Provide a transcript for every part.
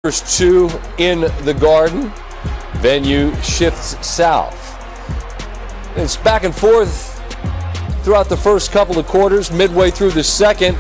First two in the Garden. Venue shifts south. It's back and forth throughout the first couple of quarters, midway through the second.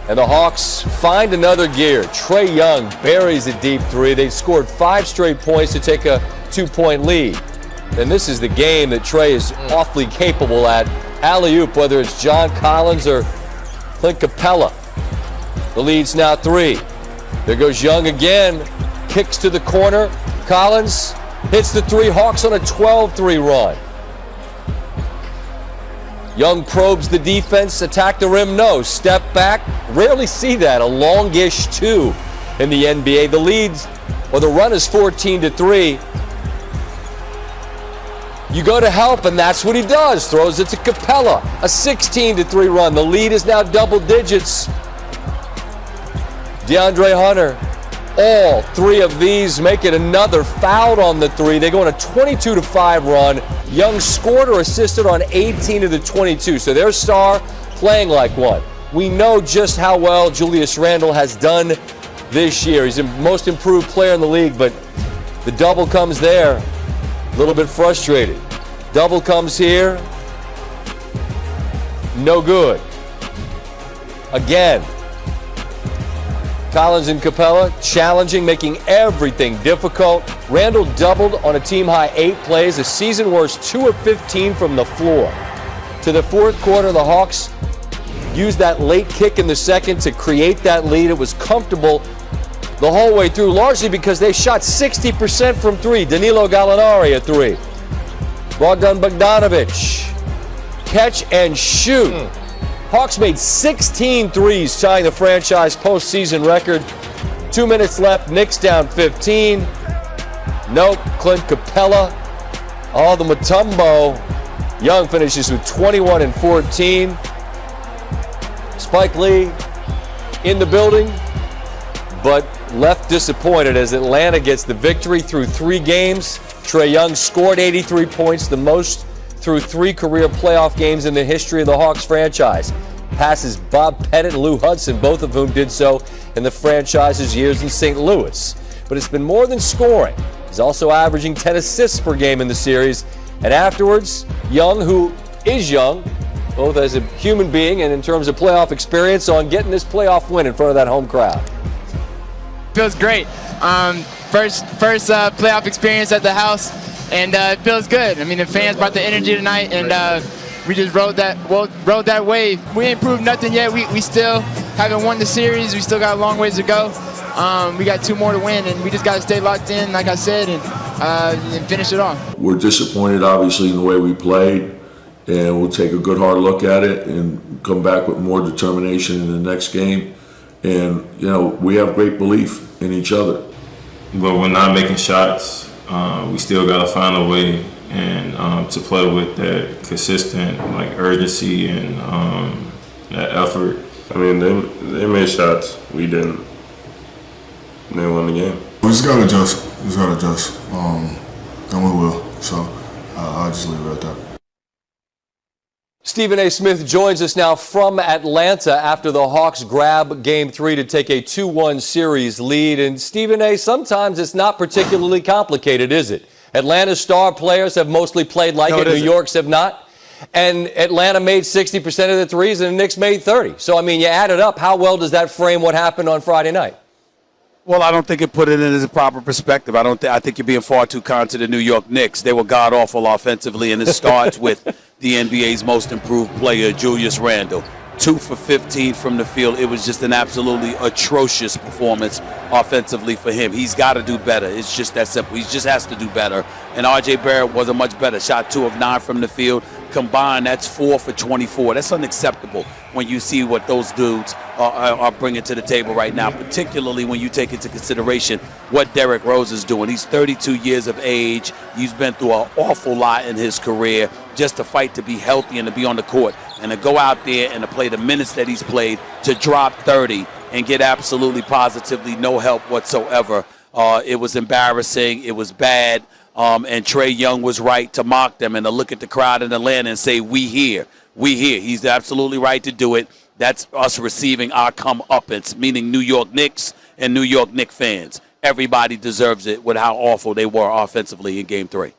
And the Hawks find another gear. Trae Young buries a deep three. They scored 5 straight points to take a 2-point lead. And this is the game that Trae is awfully capable at. Alley-oop, whether it's John Collins or Clint Capella. The lead's now 3. There goes Young again. Kicks to the corner. Collins hits the 3. Hawks on a 12-3 run. Young probes the defense. Attack the rim, no. Step back. Rarely see that. A longish 2 in the NBA. The leads, or the run is 14-3. You go to help, and that's what he does. Throws it to Capella. A 16-3 run. The lead is now double digits. DeAndre Hunter, all 3 of these make it another fouled on the 3. They go on a 22-5 run. Young scored or assisted on 18 of the 22. So their star playing like one. We know just how well Julius Randle has done this year. He's the most improved player in the league, but the double comes there. A little bit frustrated. Double comes here. No good. Again. Collins and Capella challenging, making everything difficult. Randle doubled on a team-high 8 plays, a season worst 2 of 15 from the floor. To the fourth quarter, the Hawks used that late kick in the second to create that lead. It was comfortable the whole way through, largely because they shot 60% from 3. Danilo Gallinari at 3. Bogdan Bogdanovic, catch and shoot. Hawks made 16 threes, tying the franchise postseason record. 2 minutes left, Knicks down 15. Nope, Clint Capella. Oh, the Mutombo. Young finishes with 21 and 14. Spike Lee in the building, but left disappointed as Atlanta gets the victory through 3 games. Trae Young scored 83 points, the most through 3 career playoff games in the history of the Hawks franchise. Passes Bob Pettit and Lou Hudson, both of whom did so in the franchise's years in St. Louis. But it's been more than scoring. He's also averaging 10 assists per game in the series. And afterwards, Young, who is young, both as a human being and in terms of playoff experience, on getting this playoff win in front of that home crowd. Feels great. First playoff experience at the house, and it feels good. I mean, the fans brought the energy tonight, and we just rode that wave. We ain't proved nothing yet. We still haven't won the series. We still got a long ways to go. We got 2 more to win, and we just got to stay locked in, like I said, and finish it off. We're disappointed, obviously, in the way we played, and we'll take a good hard look at it and come back with more determination in the next game. And, you know, we have great belief in each other. But we're not making shots. We still got to find a way and to play with that consistent urgency and that effort. I mean, they made shots. We didn't. They won the game. We just gotta adjust. And we will. So I'll just leave it at that. Stephen A. Smith joins us now from Atlanta after the Hawks grab Game 3 to take a 2-1 series lead. And Stephen A., sometimes it's not particularly complicated, is it? Atlanta's star players have mostly played like it. New York's have not. And Atlanta made 60% of the threes, and the Knicks made 30. So, I mean, you add it up. How well does that frame what happened on Friday night? Well, I don't think it put it in as a proper perspective. I think you're being far too kind to the New York Knicks. They were god-awful offensively, and it starts with the NBA's most improved player, Julius Randle. 2 for 15 from the field. It was just an absolutely atrocious performance offensively for him. He's got to do better. It's just that simple. He just has to do better. And R.J. Barrett wasn't much better. Shot 2 of 9 from the field. Combined, that's 4 for 24. That's unacceptable when you see what those dudes are bringing to the table right now, particularly when you take into consideration what Derrick Rose is doing. He's 32 years of age. He's been through an awful lot in his career just to fight to be healthy and to be on the court and to go out there and to play the minutes that he's played, to drop 30 and get absolutely positively no help whatsoever. It was embarrassing. It was bad. And Trae Young was right to mock them and to look at the crowd in Atlanta and say, we here. He's absolutely right to do it. That's us receiving our comeuppance, meaning New York Knicks and New York Knicks fans. everybody deserves it with how awful they were offensively in Game 3.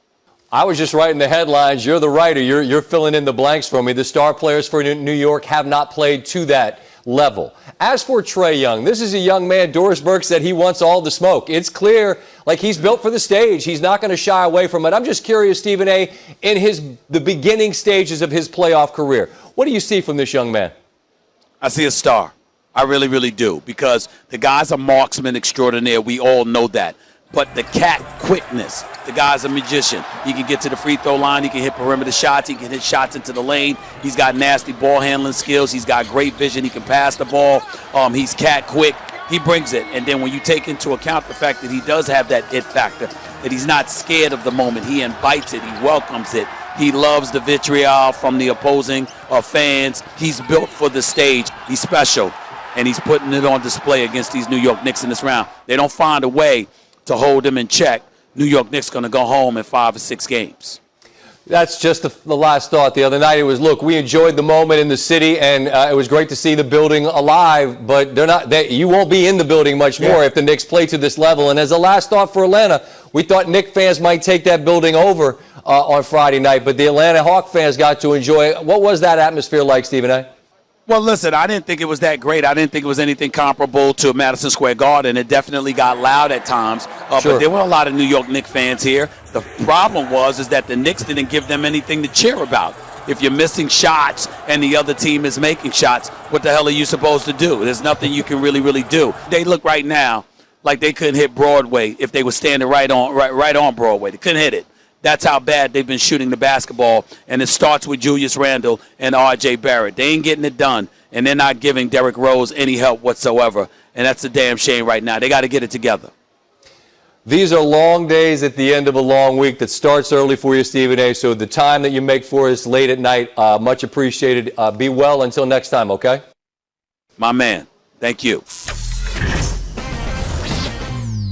I was just writing the headlines. You're the writer. You're filling in the blanks for me. The star players for New York have not played to that level. As for Trae Young, this is a young man. Doris Burke said he wants all the smoke. It's clear, like, he's built for the stage. He's not going to shy away from it. I'm just curious, Stephen A., in the beginning stages of his playoff career, what do you see from this young man? I see a star. I really, really do, because the guy's a marksman extraordinaire. We all know that. But the cat quickness, the guy's a magician. He can get to the free throw line. He can hit perimeter shots. He can hit shots into the lane. He's got nasty ball handling skills. He's got great vision. He can pass the ball. He's cat quick. He brings it. And then when you take into account the fact that he does have that it factor, that he's not scared of the moment, he invites it. He welcomes it. He loves the vitriol from the opposing fans. He's built for the stage. He's special. And he's putting it on display against these New York Knicks in this round. They don't find a way to hold him in check. New York Knicks going to go home in 5 or 6 games. That's just the last thought. The other night it was, look, we enjoyed the moment in the city, and it was great to see the building alive, but you won't be in the building much more if the Knicks play to this level. And as a last thought for Atlanta, we thought Knicks fans might take that building over on Friday night, but the Atlanta Hawk fans got to enjoy it. What was that atmosphere like, Stephen A.? Well, listen, I didn't think it was that great. I didn't think it was anything comparable to Madison Square Garden. It definitely got loud at times, Sure. but there were a lot of New York Knicks fans here. The problem was that the Knicks didn't give them anything to cheer about. If you're missing shots and the other team is making shots, what the hell are you supposed to do? There's nothing you can really do. They look right now like they couldn't hit Broadway if they were standing right on Broadway. They couldn't hit it. That's how bad they've been shooting the basketball, and it starts with Julius Randle and R.J. Barrett. They ain't getting it done, and they're not giving Derrick Rose any help whatsoever, and that's a damn shame right now. They got to get it together. These are long days at the end of a long week that starts early for you, Stephen A., so the time that you make for us late at night, much appreciated. Be well until next time, okay? My man, thank you.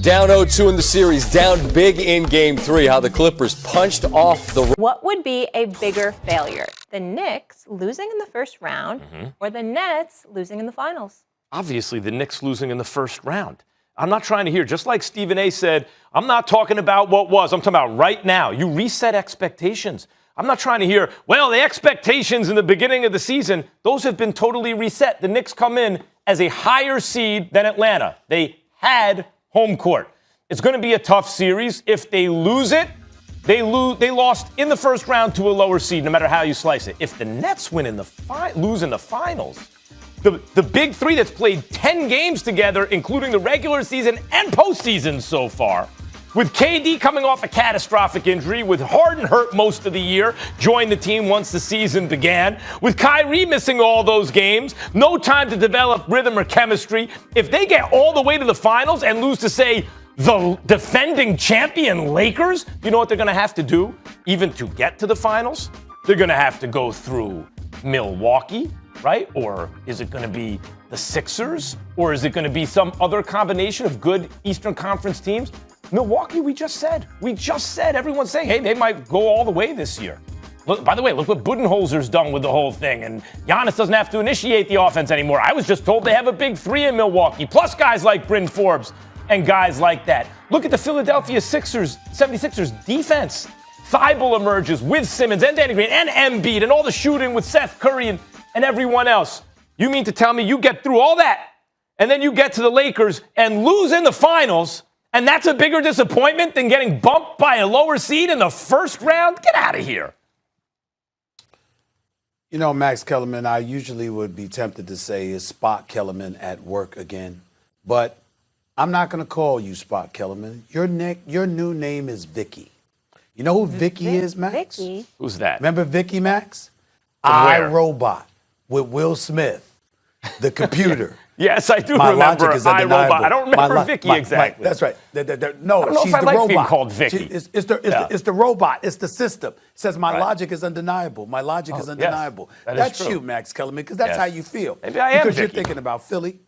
Down 0-2 in the series, down big in Game 3, how the Clippers punched off the... What would be a bigger failure? The Knicks losing in the first round or the Nets losing in the finals? Obviously, the Knicks losing in the first round. I'm not trying to hear, just like Stephen A. said, I'm not talking about what was. I'm talking about right now. You reset expectations. I'm not trying to hear, well, the expectations in the beginning of the season, those have been totally reset. The Knicks come in as a higher seed than Atlanta. They had home court. It's going to be a tough series. If they lose it, they lost in the first round to a lower seed, no matter how you slice it. If the Nets win lose in the finals, the big three that's played 10 games together, including the regular season and postseason so far, with KD coming off a catastrophic injury, with Harden hurt most of the year, joined the team once the season began, with Kyrie missing all those games, no time to develop rhythm or chemistry. If they get all the way to the finals and lose to, say, the defending champion Lakers, you know what they're going to have to do? Even to get to the finals, they're going to have to go through Milwaukee, right? Or is it going to be the Sixers? Or is it going to be some other combination of good Eastern Conference teams? Milwaukee, we just said, everyone's saying, hey, they might go all the way this year. Look, by the way, look what Budenholzer's done with the whole thing. And Giannis doesn't have to initiate the offense anymore. I was just told they have a big three in Milwaukee, plus guys like Bryn Forbes and guys like that. Look at the Philadelphia 76ers defense. Thibault emerges with Simmons and Danny Green and Embiid and all the shooting with Seth Curry and everyone else. You mean to tell me you get through all that and then you get to the Lakers and lose in the finals, and that's a bigger disappointment than getting bumped by a lower seed in the first round? Get out of here. You know, Max Kellerman, I usually would be tempted to say is Spot Kellerman at work again. But I'm not going to call you Spot Kellerman. Your new name is Vicky. You know who Vicky is, Max? Vicky? Who's that? Remember Vicky, Max? From where? iRobot with Will Smith, the computer. Yes, I do My remember logic is iRobot. undeniable. I don't remember Vicky exactly. That's right. No, I don't know she's if I the like robot. being called Vicky. It's the robot. It's the system. It says my logic is undeniable. My logic is undeniable. That is That's true. you, Max Kellerman, because that's how you feel. Maybe I am Because you're Vicky. thinking about Philly.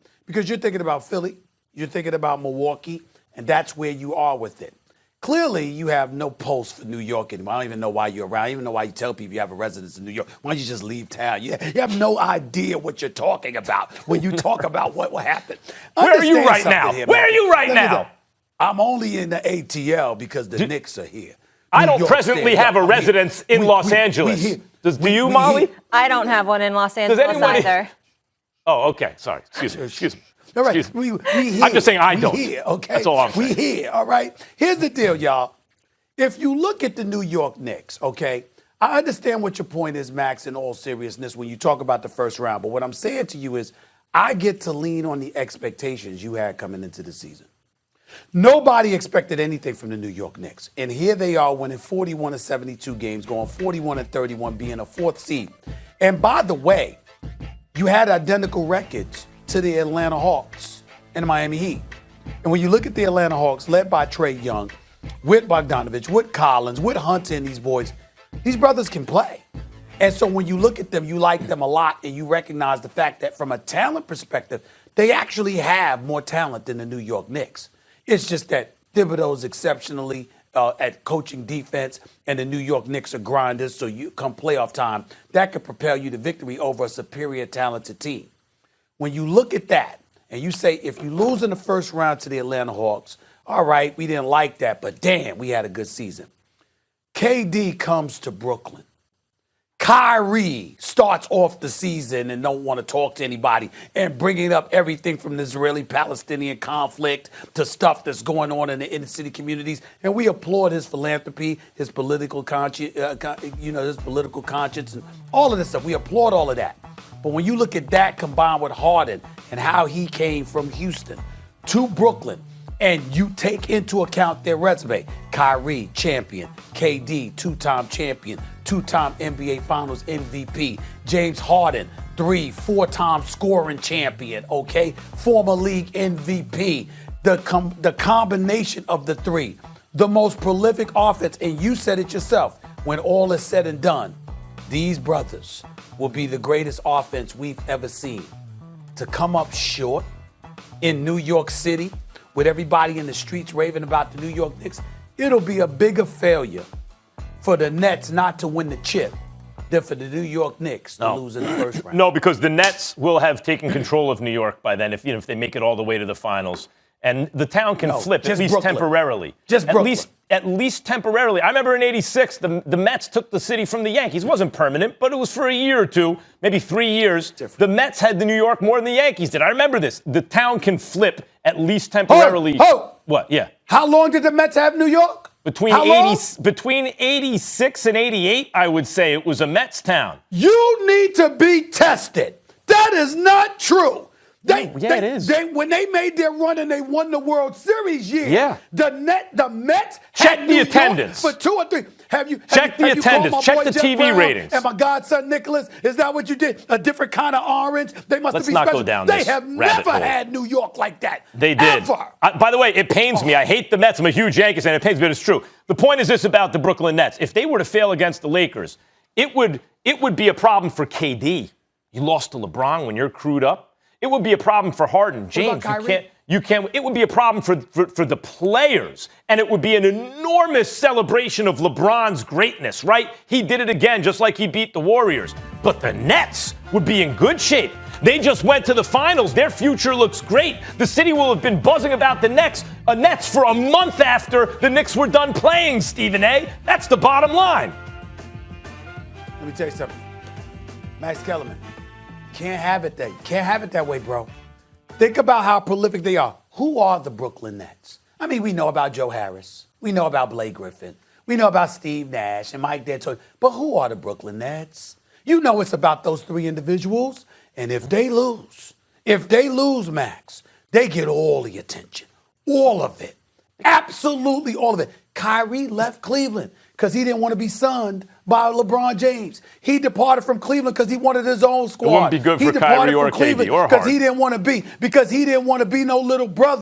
You're thinking about Milwaukee, and that's where you are with it. Clearly, you have no pulse for New York anymore. I don't even know why you're around. I don't even know why you tell people you have a residence in New York. Why don't you just leave town? You have no idea what you're talking about when you talk about what will happen. Where are you Understand right something now? here, Where man. are you right Let me now? go. I'm only in the ATL because the Knicks are here. I New don't York presently stand have up. a I'm residence here. in Los Angeles. Do you, Molly? I don't have one in Los Angeles anybody- either. Oh, okay. Sorry. Excuse me. All right, Excuse me. we here. I'm just saying I We don't. Here, okay? That's all I'm saying. We here, all right? Here's the deal, y'all. If you look at the New York Knicks, okay, I understand what your point is, Max, in all seriousness when you talk about the first round. But what I'm saying to you is I get to lean on the expectations you had coming into the season. Nobody expected anything from the New York Knicks. And here they are winning 41 of 72 games, going 41 and 31, being a fourth seed. And by the way, you had identical records to the Atlanta Hawks and the Miami Heat. And when you look at the Atlanta Hawks, led by Trae Young, with Bogdanovich, with Collins, with Hunter and these boys, these brothers can play. And so when you look at them, you like them a lot and you recognize the fact that from a talent perspective, they actually have more talent than the New York Knicks. It's just that Thibodeau's exceptionally at coaching defense, and the New York Knicks are grinders, so you come playoff time, that could propel you to victory over a superior talented team. When you look at that, and you say, if you lose in the first round to the Atlanta Hawks, all right, we didn't like that, but damn, we had a good season. KD comes to Brooklyn. Kyrie starts off the season and don't want to talk to anybody and bringing up everything from the Israeli-Palestinian conflict to stuff that's going on in the inner city communities. And we applaud his philanthropy, his political conscience, his political conscience, and all of this stuff. We applaud all of that. But when you look at that combined with Harden and how he came from Houston to Brooklyn, and you take into account their resume, Kyrie, champion, KD, two-time champion, two-time NBA Finals MVP, James Harden, 3-4-time scoring champion, okay? Former league MVP, the combination of the three, the most prolific offense, and you said it yourself, when all is said and done, these brothers will be the greatest offense we've ever seen. To come up short in New York City, with everybody in the streets raving about the New York Knicks, it'll be a bigger failure for the Nets not to win the chip than for the New York Knicks to lose in the first round. No, because the Nets will have taken control of New York by then if they make it all the way to the finals. And the town can flip, at least Brooklyn. temporarily. Just Brooklyn. At least temporarily. I remember in '86, the Mets took the city from the Yankees. It wasn't permanent, but it was for a year or two, maybe 3 years. The Mets had the New York more than the Yankees did. I remember this. The town can flip at least temporarily. What? Yeah. How long did the Mets have New York? Between 86 and 88, I would say it was a Mets town. You need to be tested. That is not true. It is. When they made their run and they won the World Series the Mets check had the New attendance York for 2 or 3. Check the attendance. Check the TV ratings. And my godson Nicholas, is that what you did? A different kind of orange? They must Let's have been not special. go down They this have rabbit never hole. had New York like that. They did. Ever. By the way, it pains me. I hate the Mets. I'm a huge Yankees fan. It pains me, but it's true. The point is this about the Brooklyn Nets. If they were to fail against the Lakers, it would be a problem for KD. You lost to LeBron when you're crewed up. It would be a problem for Harden. James, you can't. It would be a problem for the players, and it would be an enormous celebration of LeBron's greatness, right? He did it again, just like he beat the Warriors. But the Nets would be in good shape. They just went to the finals. Their future looks great. The city will have been buzzing about the Nets for a month after the Knicks were done playing, Stephen A. That's the bottom line. Let me tell you something. Max Kellerman. Can't have it that way, bro. Think about how prolific they are. Who are the Brooklyn Nets? I mean, we know about Joe Harris. We know about Blake Griffin. We know about Steve Nash and Mike D'Antoni. But who are the Brooklyn Nets? You know it's about those three individuals. And if they lose, Max, they get all the attention. All of it. Absolutely all of it. Kyrie left Cleveland because he didn't want to be sunned by LeBron James. He departed from Cleveland because he wanted his own squad. It wouldn't be good for Kyrie or KD or Harden. Because he didn't want to be no little brother.